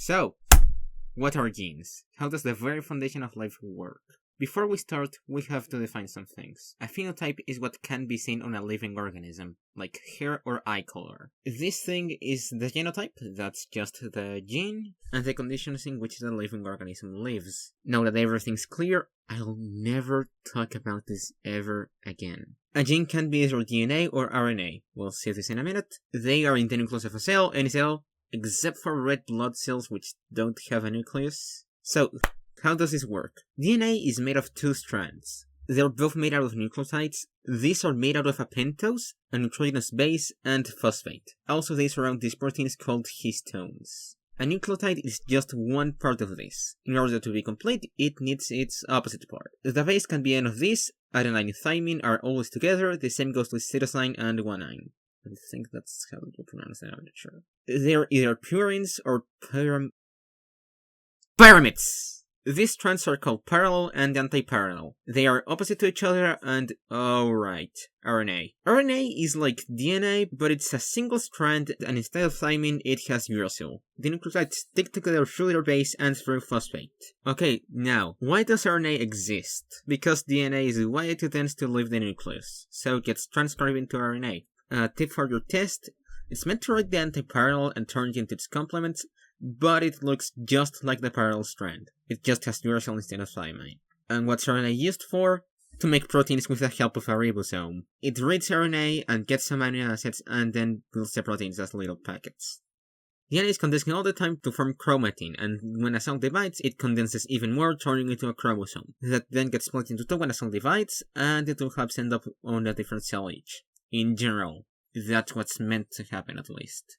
So, what are genes? How does the very foundation of life work? Before we start, we have to define some things. A phenotype is what can be seen on a living organism, like hair or eye color. This thing is the genotype, that's just the gene, and the conditions in which the living organism lives. Now that everything's clear, I'll never talk about this ever again. A gene can be either DNA or RNA. We'll see this in a minute. They are in the nucleus of a cell, any cell, except for red blood cells which don't have a nucleus. So, how does this work? DNA is made of two strands. They're both made out of nucleotides. These are made out of a pentose, a nitrogenous base, and phosphate. Also, they surround these proteins called histones. A nucleotide is just one part of this. In order to be complete, it needs its opposite part. The base can be any of these. Adenine and thymine are always together. The same goes with cytosine and guanine. I think that's how you pronounce that, I'm not sure. They're either purines or pyramids! These strands are called parallel and antiparallel. They are opposite to each other and, RNA. RNA is like DNA, but it's a single strand, and instead of thymine, it has uracil. The nucleotides stick together through their base and through phosphate. Okay, now, why does RNA exist? Because DNA is way too dense to leave the nucleus, so it gets transcribed into RNA. Tip for your test, it's meant to write the antiparallel and turn it into its complement, but it looks just like the parallel strand. It just has uracil instead of thymine. And what's RNA used for? To make proteins with the help of a ribosome. It reads RNA and gets some amino acids and then builds the proteins as little packets. DNA is condensing all the time to form chromatin, and when a cell divides, it condenses even more, turning into a chromosome. That then gets split into two when a cell divides, and the two halves end up on a different cell each. In general, that's what's meant to happen at least.